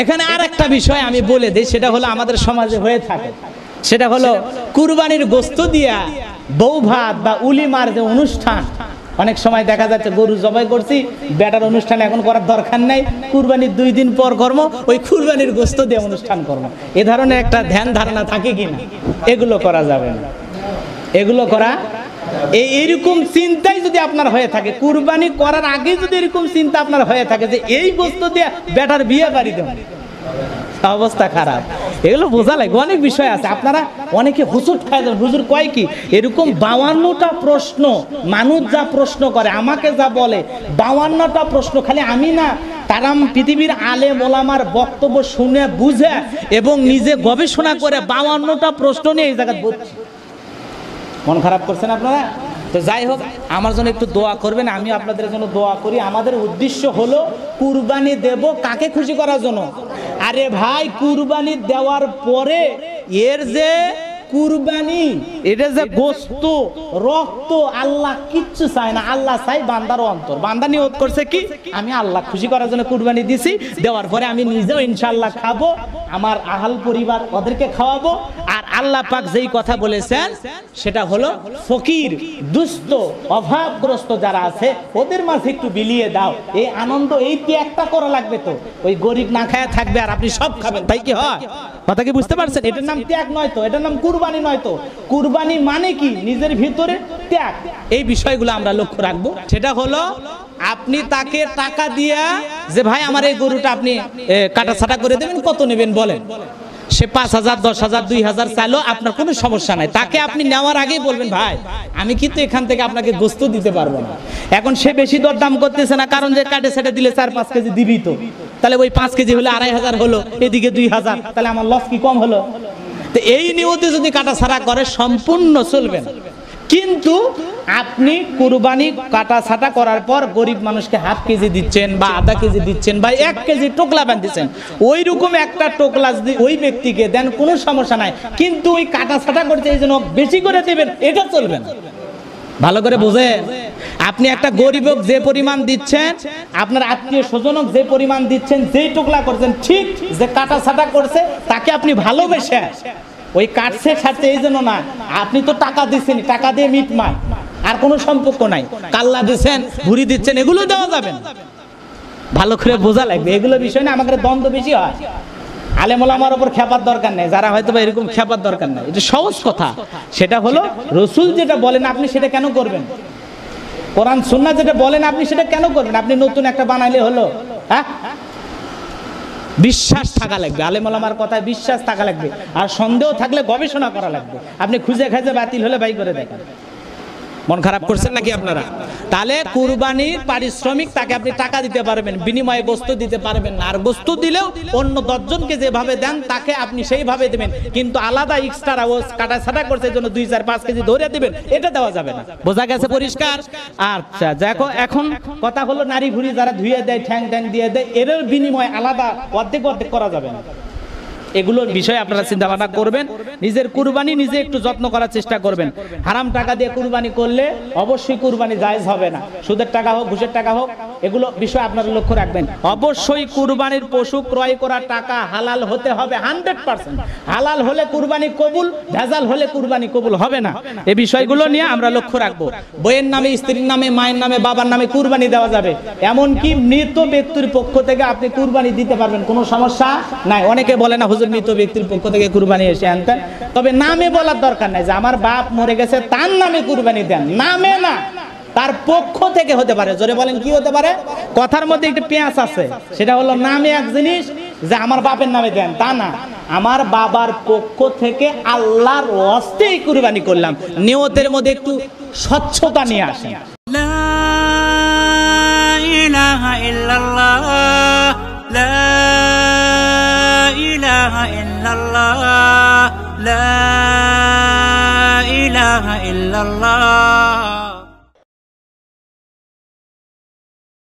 এখানে আর একটা বিষয় আমি বলে দিই, সেটা হলো আমাদের সমাজে হয়ে থাকে, সেটা হলো কুরবানির গোশত দিয়া বউ ভাত বা উলিমার যে অনুষ্ঠান, অনেক সময় দেখা যাচ্ছে গরু জবাই করছি, বেটার অনুষ্ঠান এখন করার দরকার নাই, কুরবানির 2 দিন পর কর্ম, ওই কুরবানির গোশত দিয়ে অনুষ্ঠান করবো, এ ধরনের একটা ধ্যান ধারণা থাকে কিনা? এগুলো করা যাবে না, এগুলো করা এইরকম চিন্তাই যদি আপনার হয়ে থাকে, কুরবানি করার আগে যদি এরকম চিন্তা আপনার হয়ে থাকে যে এই গোশত দিয়ে বেটার বিয়ে বাড়ি দেবেন, অবস্থা খারাপ। এগুলো বোঝা লাগে, অনেক বিষয় আছে। আপনারা অনেকে হুজুর খায় দেন, হুজুর কয় কি, এরকম 52টা প্রশ্ন মানুষ যা প্রশ্ন করে, আমাকে যা বলে, 52টা প্রশ্ন খালি আমি না, তারা পৃথিবীর আলেম ওলামার বক্তব্য শুনে বুঝে এবং নিজে গবেষণা করে 52টা প্রশ্ন নিয়ে এই জায়গায় বলছি। মন খারাপ করছেন আপনারা? তো যাই হোক, আমার জন্য একটু দোয়া করবেন, আমি আপনাদের জন্য দোয়া করি। আমাদের উদ্দেশ্য হলো কুরবানি দেব কাকে খুশি করার জন্য। আরে ভাই, কুরবানি দেওয়ার পরে এর যে কুরবানি, এটা যে গোশত রক্ত, আল্লাহ কিচ্ছু চায় না, আল্লাহ চায় বান্দার অন্তর। বান্দা নিয়ত করছে কি, আমি আল্লাহ খুশি করার জন্য কুরবানি দিছি, দেওয়ার পরে আমি নিজেও ইনশাআল্লাহ খাবো, আমার আহাল পরিবার ওদেরকে খাওয়াবো। আর আল্লাহ পাক যেই কথা বলেছেন সেটা হলো ফকির, দুস্থ, অভাবগ্রস্ত যারা আছে ওদের মাঝে একটু বিলিয়ে দাও। এই আনন্দ, এই ত্যাগটা করা লাগবে। তো ওই গরিব না খায়া থাকবে আর আপনি সব খাবেন, তাই কি হয়? কথা কি বুঝতে পারছেন? এটার নাম ত্যাগ নয় তো, এটার নাম কুরবানি নয় তো। কুরবানি মানে কি? নিজের ভিতরে ত্যাগ। এই বিষয়গুলো আমরা লক্ষ্য রাখবো। সেটা হলো আপনি তাকে টাকা দিয়া যে ভাই আমার এই গরুটা আপনি কাটা ছাটা করে দেবেন, কত নেবেন বলেন। সে 5,000, 10,000, 2,000 চাইলো, আপনার কোনো সমস্যা নাই। তাকে আপনি নেওয়ার আগেই বলবেন ভাই আমি কিন্তু এখান থেকে আপনাকে গোশত দিতে পারবো না। এখন সে বেশি দরদাম করতেছে না, কারণ যে কাটে সেটা দিলে 4-5 কেজি দিবি, তো তাহলে ওই 5 কেজি হলে 2,500 হলো, এদিকে 2,000, তাহলে আমার লস কি কম হলো? তো এই নিয়তে যদি কাটা ছাড়া করে সম্পূর্ণ চলবে না। কিন্তু আপনি কুরবানি কাটা ছাটা করার পর গরিব মানুষকে হাফ কেজি দিচ্ছেন বা আধা কেজি দিচ্ছেন বা 1 কেজি টোকলা বাঁধতেছেন, ওই রকম একটা টোকলা যদি ওই ব্যক্তিকে দেন কোনো সমস্যা নাই, কিন্তু ওই কাটা ছাটা করতে এই জন্য বেশি করে দেবেন, এটা চলবে না। ভালো করে বুঝেন, আপনি একটা গরিবক যে পরিমাণ দিচ্ছেন, আপনার আত্মীয় স্বজনক যে পরিমাণ দিচ্ছেন, যেই টোকলা করছেন, ঠিক যে কাটা ছাটা করছে তাকে আপনি ভালোবেসে ওই কাটছে ছাড়ছে এই জন্য না, আপনি তো টাকা দিচ্ছেন, টাকা দিয়ে মিটমাট, আর কোনো সম্পর্ক নাই, কাল্লা দিচ্ছেন, ভুড়ি দিচ্ছেন, এগুলো দেওয়া যাবে না। ভালো করে বোঝা লাগবে, এগুলো বিষয় না আমাদের দ্বন্দ্ব বেশি হয়। আলেম ওলামার উপর খেপার দরকার নেই, যারা হয়তো বা এরকম খেপার দরকার নেই, এটা সহজ কথা। সেটা হলো রসুল যেটা বলেন আপনি সেটা কেন করবেন, কোরআন সুন্নাহ যেটা বলেন আপনি সেটা কেন করবেন? আপনি নতুন একটা বানাইলে হলো? হ্যাঁ, বিশ্বাস থাকা লাগবে, আলেম ওলামার কথায় বিশ্বাস থাকা লাগবে, আর সন্দেহ থাকলে গবেষণা করা লাগবে। আপনি খুঁজে খাইজে বাতিল হলে বাই করে দেখেন। মন খারাপ করছেন নাকি আপনারা? তাহলে কুরবানির পারিশ্রমিক তাকে আপনি টাকা দিতে পারবেন, বিনিময়ে গোশত দিতে পারবেন না। আর গোশত দিলেও অন্য 10 জনকে যেভাবে দেন তাকে আপনি সেইভাবে দেবেন, কিন্তু আলাদা এক্সট্রা ও কাটা ছাটা করছে জন্য 2, 4, 5 কেজি ধরে দিবেন, এটা দেওয়া যাবে না। বোঝা গেছে পরিষ্কার? আচ্ছা, দেখো এখন কথা হলো নারী ভুড়ি যারা ধুয়ে দেয়, ঠ্যাং ঠ্যাং দিয়ে দেয়, এর বিনিময়ে আলাদা অর্ধেক অর্ধেক করা যাবে না। এগুলোর বিষয়ে আপনারা চিন্তা ভাবনা করবেন। নিজের কুরবানি নিজে একটু যত্ন করার চেষ্টা করবেন। হারাম টাকা দিয়ে কুরবানি করলে অবশ্যই কুরবানি জায়েজ হবে না, সুদের টাকা হোক, ঘুষের টাকা হোক, এগুলো বিষয় আপনারা লক্ষ্য রাখবেন। অবশ্যই কুরবানির পশু ক্রয় করা টাকা হালাল হতে হবে, 100%। হালাল হলে কুরবানি কবুল, ভেজাল হলে কুরবানি কবুল হবে না। এই বিষয়গুলো নিয়ে আমরা লক্ষ্য রাখবো। বইয়ের নামে, স্ত্রীর নামে, মায়ের নামে, বাবার নামে কুরবানি দেওয়া যাবে, এমনকি মৃত ব্যক্তির পক্ষ থেকে আপনি কুরবানি দিতে পারবেন, কোনো সমস্যা নাই। অনেকে বলে না হুজুর মৃত ব্যক্তির পক্ষ থেকে কুরবানি এসে আনতেন, তবে নামে বলার দরকার নাই যে আমার বাপ মরে গেছে তার নামে কুরবানি দেন, নামে না, তার পক্ষ থেকে হতে পারে। জোরে বলেন কি হতে পারে? কথার মধ্যে একটু পেঁয়াজ আছে, সেটা হলো নামে এক জিনিস, যে আমার বাপের নামে দেন তা না, আমার বাবার পক্ষ থেকে আল্লাহর ওয়াস্তেই কুরবানি করলাম, নিয়তের মধ্যে একটু স্বচ্ছতা নিয়ে আসেন। লা ইলাহা ইল্লাল্লাহ, লা ইলাহা ইল্লাল্লাহ, লা ইলাহা ইল্লাল্লাহ।